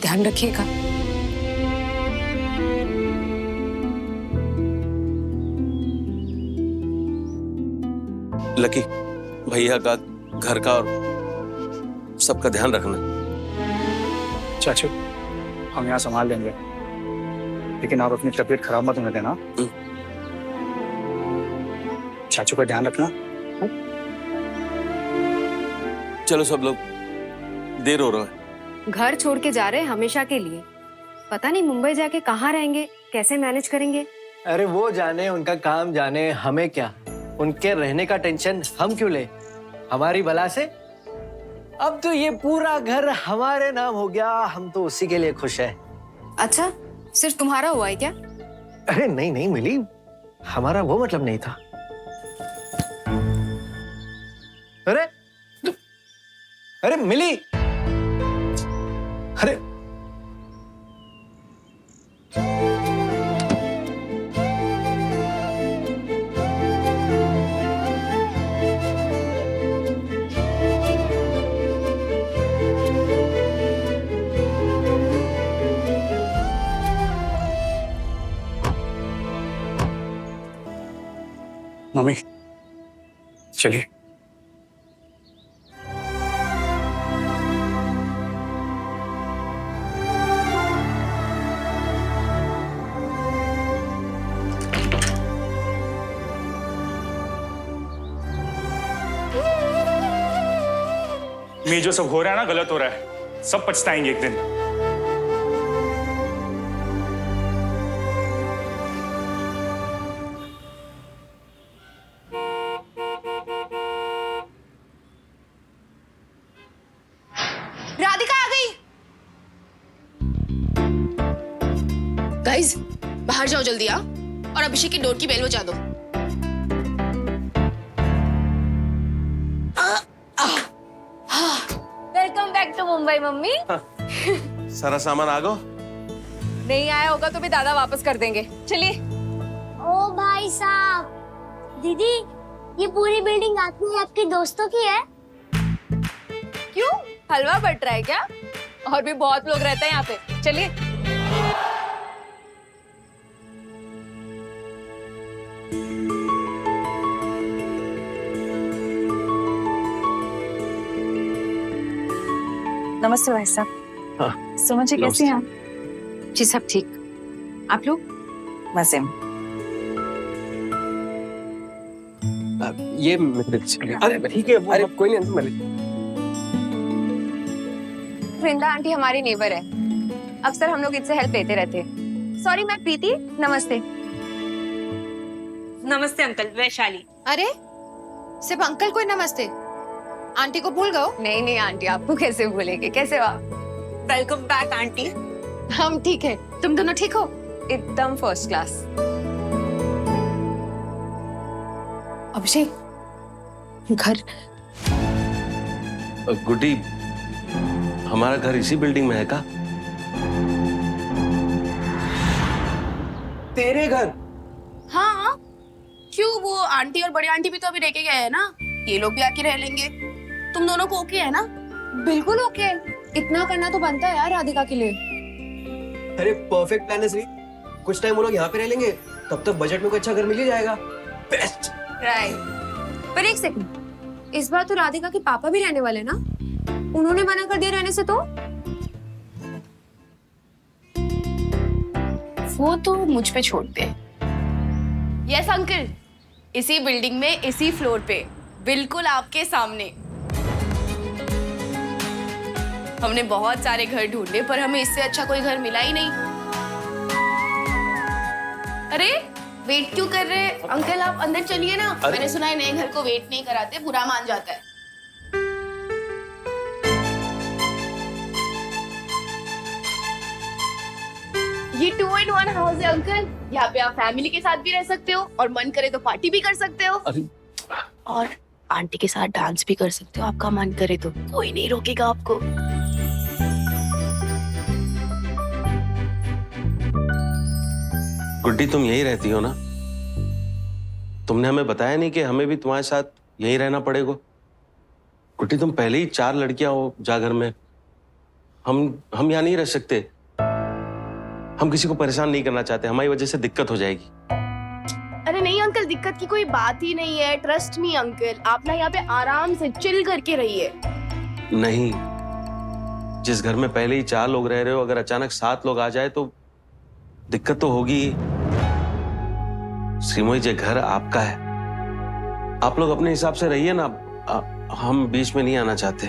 ध्यान रखिएगा। लकी, भैया का, घर का और सबका ध्यान रखना। चाचू, हम यहाँ संभाल लेंगे, लेकिन आप अपनी तबीयत खराब मत होने देना। चाचू का ध्यान रखना। चलो सब लोग, देर हो रहा है। घर छोड़ के जा रहे हैं हमेशा के लिए। पता नहीं मुंबई जाके कहाँ रहेंगे, कैसे मैनेज करेंगे। अरे वो जाने, उनका काम जाने, हमें क्या। उनके रहने का टेंशन हम क्यों ले, हमारी बला से। अब तो ये पूरा घर हमारे नाम हो गया, हम तो उसी के लिए खुश है। अच्छा, सिर्फ तुम्हारा हुआ है क्या? अरे नहीं नहीं मिली, हमारा वो मतलब नहीं था। अरे अरे मिली, अरे मम्मी चलिए। ये जो सब हो रहा है ना, गलत हो रहा है। सब पछताएंगे एक दिन। राधिका आ गई। गाइस, बाहर जाओ जल्दी आ, और अभिषेक की डोर की बेल बजा दो। Welcome back to Mumbai mummy. सारा सामान आ गो? नहीं आया होगा तो भी दादा वापस कर देंगे। चलिए। ओ भाई साहब, दीदी ये पूरी बिल्डिंग आपकी आपके दोस्तों की है? क्यों, हलवा बट रहा है क्या? और भी बहुत लोग रहते हैं यहाँ पे। चलिए। नमस्ते भाई साहब। हाँ। सुमन जी कैसी हैं आप? जी सब ठीक। आप लोग? मजे में। ये अरे ठीक है, अरे कोई नहीं। वृंदा आंटी हमारी नेबर है, अक्सर हम लोग इससे हेल्प लेते रहते हैं। सॉरी, मैं प्रीति। नमस्ते। नमस्ते अंकल, वैशाली। अरे सिर्फ अंकल को ही नमस्ते, आंटी को भूल गए? नहीं नहीं आंटी, आपको कैसे भूलेंगे। कैसे हो आप? Welcome back aunty. हम ठीक है, तुम दोनों ठीक हो? एकदम फर्स्ट क्लास। अभिषेक, घर गुड्डी, हमारा घर इसी बिल्डिंग में है का? तेरे घर? हाँ, क्यों? वो आंटी और बड़ी आंटी भी तो अभी रह के गए हैं ना, ये लोग भी आके रह लेंगे। तुम दोनों को ओके है ना? बिल्कुल ओके। इतना करना तो बनता है यार राधिका के लिए। अरे परफेक्ट प्लान है श्री। कुछ टाइम वो लोग यहाँ पे रह लेंगे, तब तक बजट में कोई अच्छा घर मिल ही जाएगा। बेस्ट। राइट। पर एक सेकंड, इस बार तो राधिका के पापा भी रहने वाले ना? उन्होंने मना कर दिया रहने से तो? वो तो मुझ पे छोड़ दे। यस अंकल, इसी बिल्डिंग में, इसी फ्लोर पे, बिल्कुल आपके सामने। हमने बहुत सारे घर ढूंढे पर हमें इससे अच्छा कोई घर मिला ही नहीं। अरे वेट क्यों कर रहे हैं अंकल, आप अंदर चलिए ना। मैंने सुना है नए घर को वेट नहीं कराते, बुरा मान जाता है। ये 2 in 1 हाउस है अंकल। यहाँ पे आप फैमिली के साथ भी रह सकते हो और मन करे तो पार्टी भी कर सकते हो। और आंटी के साथ डांस भी कर सकते हो, आपका मन करे तो। कोई नहीं रोकेगा आपको। गुड्डी, तुम यही रहती हो ना? तुमने हमें बताया नहीं कि हमें भी तुम्हारे साथ यही रहना पड़ेगा? गुड्डी, तुम पहले ही 4 लड़कियां हो जा घर में, हम यहाँ नहीं रह सकते। हम किसी को परेशान नहीं करना चाहते, हमारी वजह से दिक्कत हो जाएगी। अरे नहीं अंकल, दिक्कत की कोई बात ही नहीं है। ट्रस्ट मी अंकल, आप ना यहाँ पे आराम से चिल करके रहिए। नहीं, जिस घर में पहले ही 4 लोग रह रहे हो, अगर अचानक 7 लोग आ जाए तो दिक्कत तो होगी ही। श्रीमोई, ये घर आपका है, आप लोग अपने हिसाब से रहिए ना। हम बीच में नहीं आना चाहते।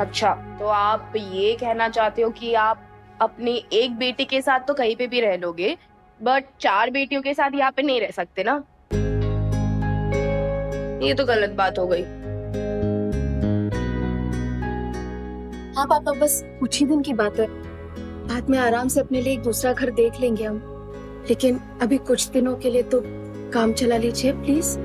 अच्छा, तो आप ये कहना चाहते हो कि आप अपनी एक बेटी के साथ तो कहीं पे भी रह लोगे, बट 4 बेटियों के साथ यहाँ पे नहीं रह सकते ना? ये तो गलत बात हो गई। हाँ पापा, बस कुछ ही दिन की बात है, बाद में आराम से अपने लिए एक दूसरा घर देख लेंगे हम। लेकिन अभी कुछ दिनों के लिए तो काम चला लीजिए प्लीज।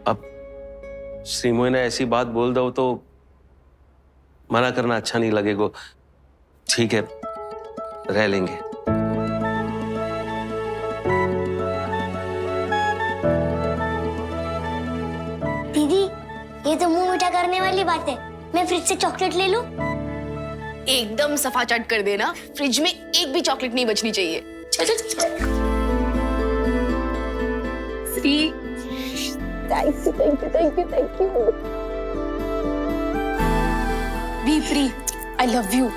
अब श्रीमोई ने ऐसी बात बोल दो तो मना करना अच्छा नहीं लगेगा। ठीक है, रह लेंगे। दीदी, ये तो मुंह मीठा करने वाली बात है। मैं फ्रिज से चॉकलेट ले लूं? एकदम सफा चट कर देना, फ्रिज में एक भी चॉकलेट नहीं बचनी चाहिए। चल चल चल। Shri, thank you thank you thank you thank you. B free, I love you.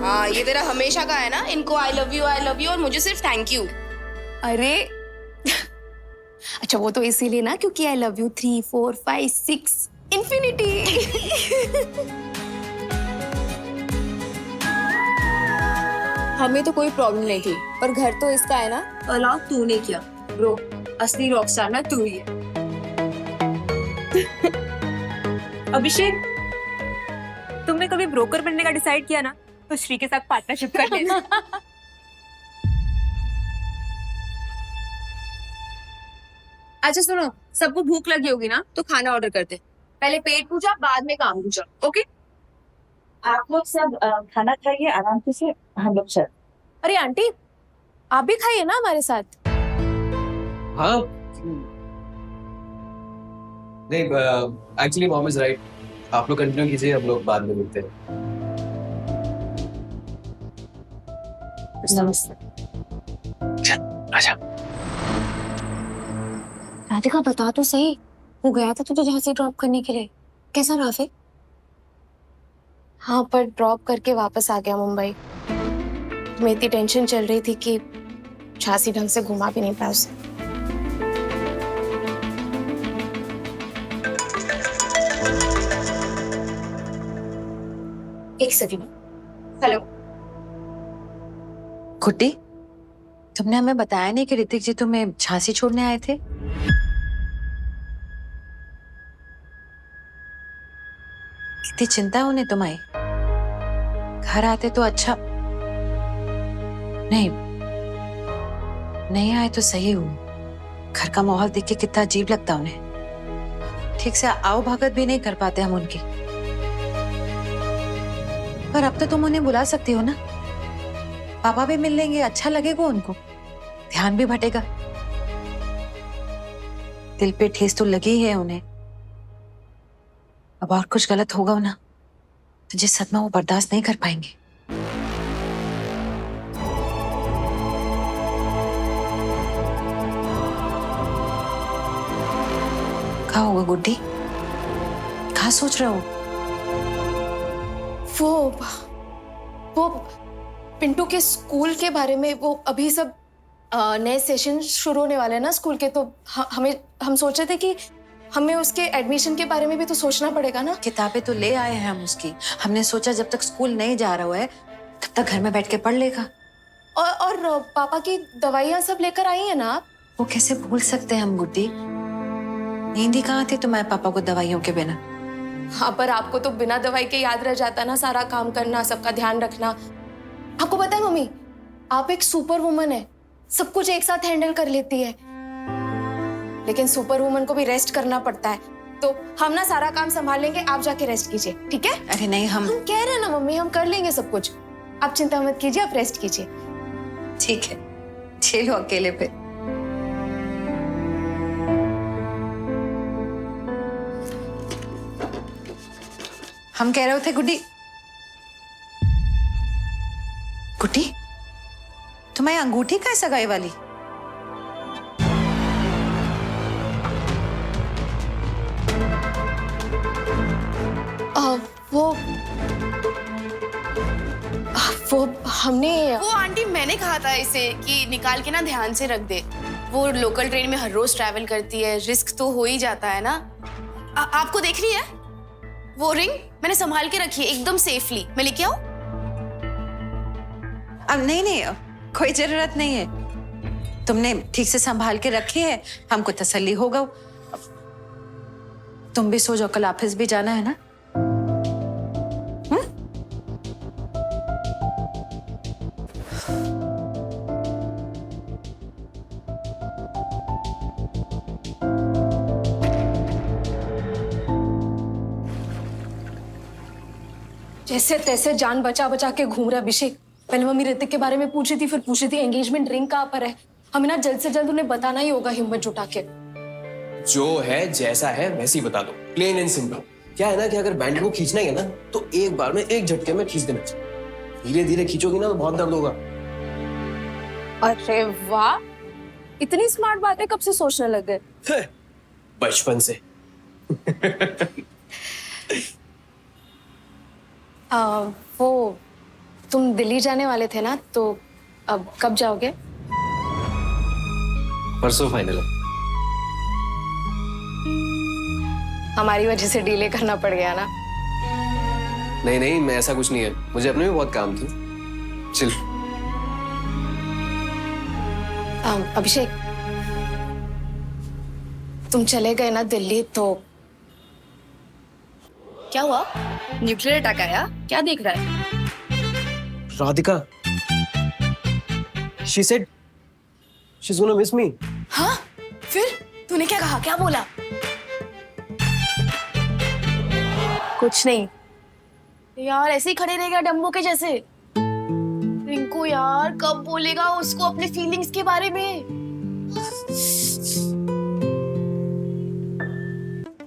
हाँ, ये तेरा हमेशा का है ना, इनको आई लव यू और मुझे सिर्फ थैंक यू। अरे अच्छा, वो तो इसीलिए ना क्योंकि आई लव यू 3 4 5 6 इन्फिनिटी। हमें तो कोई प्रॉब्लम नहीं थी, पर घर तो इसका है ना। अलाउ तूने किया ब्रो, असली रॉकस्टार ना तू ही है। अभिषेक, तुमने कभी ब्रोकर बनने का डिसाइड किया ना, तो श्री के साथ पार्टनरशिप कर लेना। अच्छा सुनो, सबको भूख लगी होगी ना, तो खाना ऑर्डर करते। पहले पेट पूजा, बाद में काम पूजा। ओके? आप लोग सब खाना खाइए आराम से, हम लोग चल। अरे आंटी, आप भी खाइए ना हमारे साथ। हाँ नहीं, एक्चुअली मॉम इज राइट, आप लोग कंटिन्यू कीजिए, हम लोग बाद में मिलते हैं। नमस्ते। आजा। राधिका, बता तो सही, वो गया था तुझे झांसी ड्रॉप करने के लिए, कैसा रहा फिर? हाँ, पर ड्रॉप करके वापस आ गया मुंबई। मैं इतनी टेंशन चल रही थी कि झांसी ढंग से घुमा भी नहीं पाया उसे। एक सेकंड। हेलो गुड्डी, तुमने हमें बताया नहीं कि ऋतिक जी तुम्हें झांसी छोड़ने आए थे? कितनी चिंता है उन्हें तुम्हारी। घर आते तो अच्छा, नहीं आए तो सही हूँ। घर का माहौल देख के कितना अजीब लगता उन्हें। ठीक से आओ भगत भी नहीं कर पाते हम उनकी। पर अब तो तुम उन्हें बुला सकती हो ना, पापा भी मिल लेंगे, अच्छा लगेगा उनको, ध्यान भी भटेगा। दिल पे ठेस तो लगी है उन्हें। अब और कुछ गलत होगा ना तो जिस सदमा वो बर्दाश्त नहीं कर पाएंगे। कहाँ होगा गुड्डी, कहाँ सोच रहे हो? वो पिंटू के स्कूल के बारे में। वो अभी सब नए सेशन शुरू होने वाले हैं ना स्कूल के, तो हम सोचे थे कि हमें उसके एडमिशन के बारे में भी तो सोचना पड़ेगा ना। किताबें तो ले आए हैं हम उसकी, हमने सोचा जब तक स्कूल नहीं जा रहा है तब तक घर में बैठ के पढ़ लेगा। और पापा की दवाइयाँ सब लेकर आई है ना आप? वो कैसे भूल सकते हैं हम गुड्डी, नींद ही कहाँ थी तुम्हारे पापा को दवाइयों के बिना। हाँ, पर आपको तो बिना दवाई के याद रह जाता ना सारा काम करना, सबका ध्यान रखना। आपको पता है मम्मी, आप एक सुपर वुमन है, सब कुछ एक साथ हैंडल कर लेती है। लेकिन सुपर वुमन को भी रेस्ट करना पड़ता है, तो हम ना सारा काम संभाल लेंगे, आप जाके रेस्ट कीजिए, ठीक है? अरे नहीं, हम कह रहे हैं ना मम्मी, हम कर लेंगे सब कुछ, आप चिंता मत कीजिए, आप रेस्ट कीजिए। ठीक है, झेलो अकेले पे। हम कह रहे थे गुड्डी, गुड्डी तुम्हारी अंगूठी का है सगाई वाली? वो हमने वो आंटी मैंने कहा था इसे कि निकाल के ना ध्यान से रख दे। वो लोकल ट्रेन में हर रोज ट्रैवल करती है, रिस्क तो हो ही जाता है ना। आपको देख रही है वो रिंग? मैंने संभाल के रखी है एकदम सेफली। मैं लेके आऊं? अब नहीं, कोई जरूरत नहीं है। तुमने ठीक से संभाल के रखी है, हमको तसल्ली होगा। तुम भी सो जाओ, कल ऑफिस भी जाना है ना। जैसे तैसे जान बचा बचा के घूम रहा अभिषेक। पहले मम्मी ऋतिक के बारे में पूछी थी, फिर पूछी थी एंगेजमेंट रिंग कहाँ पर है। हमें ना जल्द से जल्द उन्हें बताना ही होगा, हिम्मत जुटा के। जो है जैसा है वैसे ही बता दो, प्लेन एंड सिंपल। क्या है ना कि अगर बैंड को खींचना ही है ना तो एक बार में एक झटके में खींच देना चाहिए। धीरे धीरे खींचोगी ना तो बहुत दर्द होगा। अरे वाह, इतनी स्मार्ट बातें कब से सोचने लग गए? बचपन से। वो तुम दिल्ली जाने वाले थे ना, तो अब कब जाओगे? परसों फाइनल है। हमारी वजह से डिले करना पड़ गया ना। नहीं नहीं, मैं ऐसा कुछ नहीं है, मुझे अपने भी बहुत काम थी। चल। अभिषेक, तुम चले गए ना दिल्ली तो क्या हुआ? न्यूक्लियर अटैक आया? क्या देख रहा है? Radhika, she said she's gonna miss me. हाँ? फिर तूने क्या कहा? क्या बोला? कुछ नहीं यार, ऐसे ही खड़े रहेगा डम्बो के जैसे। रिंकू यार कब बोलेगा उसको अपने फीलिंग्स के बारे में?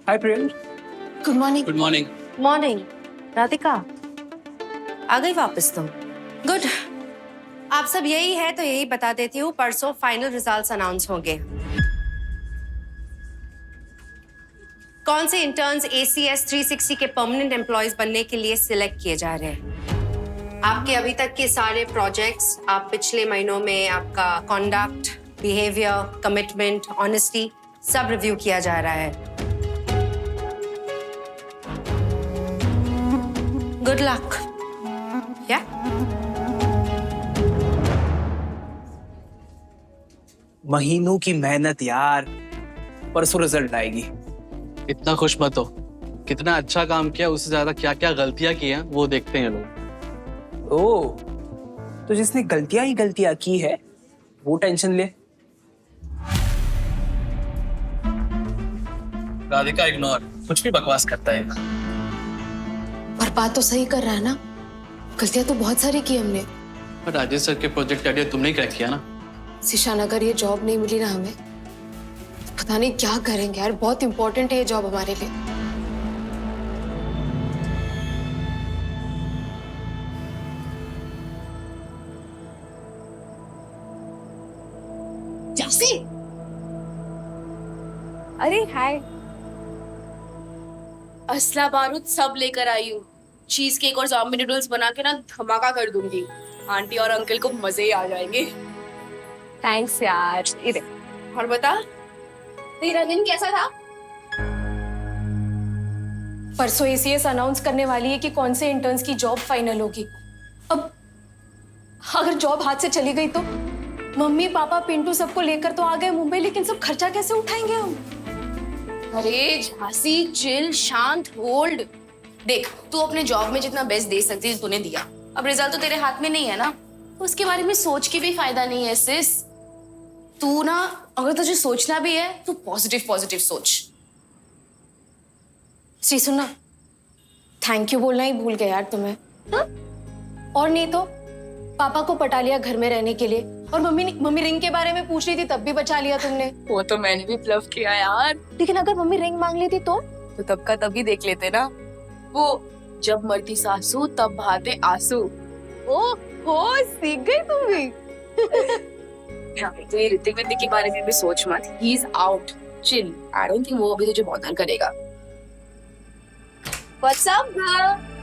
Hi Priyal. Good morning. Good morning. Morning. Radhika आ गई वापस तुम? गुड। आप सब यही है तो यही बता देती हूँ, परसों फाइनल रिजल्ट्स अनाउंस होंगे। कौन से इंटर्न्स ACS 360 के परमानेंट एम्प्लॉयज बनने के लिए सिलेक्ट किए जा रहे हैं। आपके अभी तक के सारे प्रोजेक्ट्स, आप पिछले महीनों में आपका कॉन्डक्ट, बिहेवियर, कमिटमेंट, ऑनेस्टी सब रिव्यू किया जा रहा है। Good luck. या महीनों की मेहनत यार, परसों रिजल्ट आएगी। इतना खुश मत हो, कितना अच्छा काम किया उससे ज्यादा क्या क्या गलतियां की हैं वो देखते हैं लोग। ओह, तो जिसने गलतियां ही गलतियां की है वो टेंशन ले। राधिका इग्नोर, कुछ भी बकवास करता है। पर बात तो सही कर रहा है ना, गलतियां तो बहुत सारी की हमने। पर राजेश सर के प्रोजेक्ट आइडिया तुमने ही क्रैक किया ना। शीशान, अगर ये जॉब नहीं मिली ना हमें, पता नहीं क्या करेंगे यार। बहुत इंपॉर्टेंट है ये जॉब हमारे लिए। जासी, अरे हाय। असला बारूद सब लेकर आई हूँ। चीज केक और ज़ॉम्बी नूडल्स बना के ना धमाका कर दूंगी। आंटी और अंकल को मजे ही आ जाएंगे। थैंक्स यार। इधर और बता, तेरा दिन कैसा था? परसों ACS अनाउंस करने वाली है कि कौन से इंटर्न्स की जॉब फाइनल होगी। अब अगर जॉब हाथ से चली गई तो मम्मी पापा पिंटू सबको लेकर तो आ गए मुंबई, लेकिन सब खर्चा कैसे उठाएंगे हम? अरे झांसी, चिल, शांत, होल्ड। देख, तू अपने जॉब में जितना बेस्ट दे सकती थी तूने दिया। अब रिजल्ट तो तेरे हाथ में नहीं है ना, तो उसके बारे में सोच के भी फायदा नहीं है सिस। तू ना, अगर तुझे सोचना भी है तो पॉजिटिव पॉजिटिव सोच। श्री सुनना, थैंक यू बोलना ही भूल गया यार तुम्हें। हाँ? और नहीं तो पापा को पटा लिया घर में रहने के लिए, और मम्मी रिंग के बारे में पूछ रही थी तब भी बचा लिया तुमने। वो तो मैंने भी ब्लफ किया यार। लेकिन अगर मम्मी रिंग मांग लेती तो तब का तभी देख लेते ना। वो जब मरती सासू तब बहाते आंसू। ओ हो सीख गई तुम भी। तो ये ऋतिक वितिक के बारे में भी सोच मत। He is out, chill. I don't think वो अभी तुझे बॉदर करेगा। What's up girl?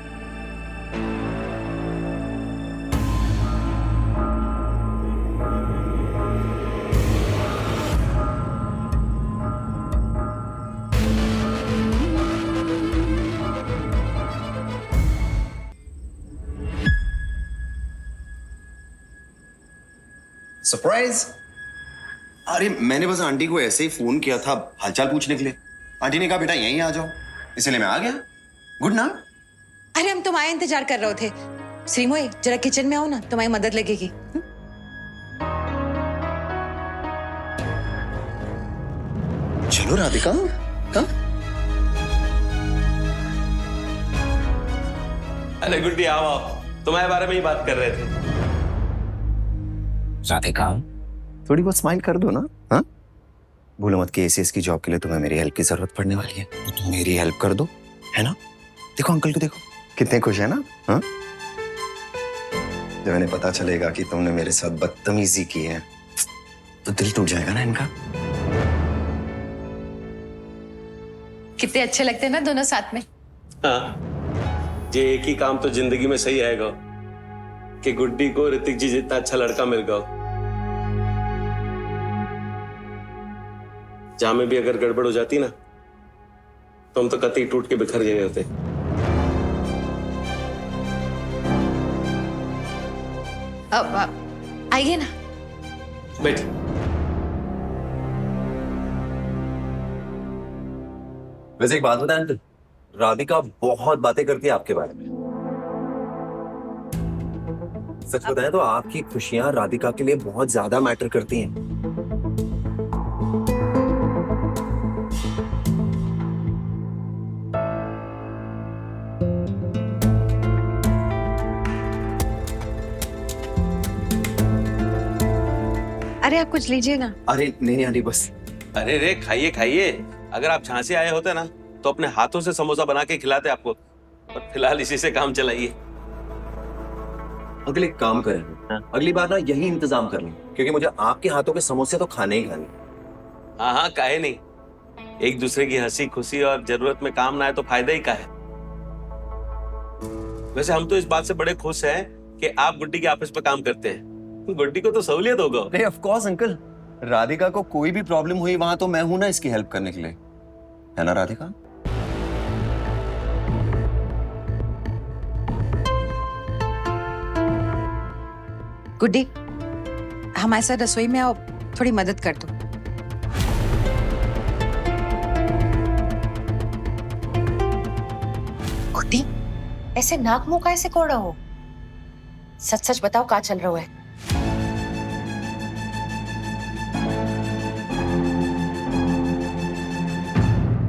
सरप्राइज। अरे मैंने बस आंटी को ऐसे ही फोन किया था हालचाल पूछने के लिए। आंटी ने कहा बेटा यहीं आ जाओ, इसलिए मैं आ गया। गुड ना। अरे हम तुम्हारा इंतजार कर रहे थे। श्रीमोई जरा किचन में आओ ना, तुम्हारी मदद लगेगी। चलो राधिका। हाँ? अरे गुड्डी आओ आओ, तुम्हारे बारे में ही बात कर रहे थे। राधिका थोड़ी बहुत स्माइल कर दो ना। हाँ भूलो मत कि एसीएस की जॉब के लिए तुम्हें मेरी हेल्प की जरूरत पड़ने वाली है, तो तुम मेरी हेल्प कर दो, है ना। देखो अंकल को देखो कितने खुश है ना। हाँ जब इन्हें पता चलेगा कि तुमने मेरे साथ बदतमीजी की है तो दिल टूट जाएगा ना इनका। कितने अच्छे लगते हैं ना दोनों साथ में। हाँ ये एक ही काम तो जिंदगी में सही आएगा कि गुड्डी को ऋतिक जी जितना अच्छा लड़का मिल गया। जहां में भी अगर गड़बड़ हो जाती ना तो हम तो कतई टूट के बिखर गए होते। अब आइए ना। बैठ। वैसे एक बात बताएं अंकल, राधिका बहुत बातें करती है आपके बारे में। सच बताएं तो आपकी खुशियां राधिका के लिए बहुत ज्यादा मैटर करती हैं। अरे आप कुछ लीजिए ना। अरे नहीं आंटी बस। अरे रे खाइए खाइए, अगर आप झांसी आए होते ना तो अपने हाथों से समोसा बना के खिलाते आपको, पर फिलहाल इसी से काम चलाइए। अगले काम करें। हाँ? अगली बार ना यही इंतजाम कर लें, क्योंकि मुझे आपके हाथों के समोसे तो खाने ही खाने। हाँ हाँ काहे नहीं, एक दूसरे की हंसी खुशी और जरूरत में काम ना आए तो फायदा ही का है। वैसे हम तो इस बात से बड़े खुश हैं कि आप गुड्डी के ऑफिस पे काम करते हैं। गुड्डी को तो सहूलियत होगा। अरे ऑफ कोर्स अंकल, राधिका को कोई भी प्रॉब्लम हुई वहां तो मैं हूं ना इसकी हेल्प करने के लिए, है ना राधिका। गुड्डी हमारे साथ रसोई में आओ, थोड़ी मदद कर दो। गुड्डी ऐसे नाक मुंह कैसे कोड़ा हो? सच सच बताओ क्या चल रहा है?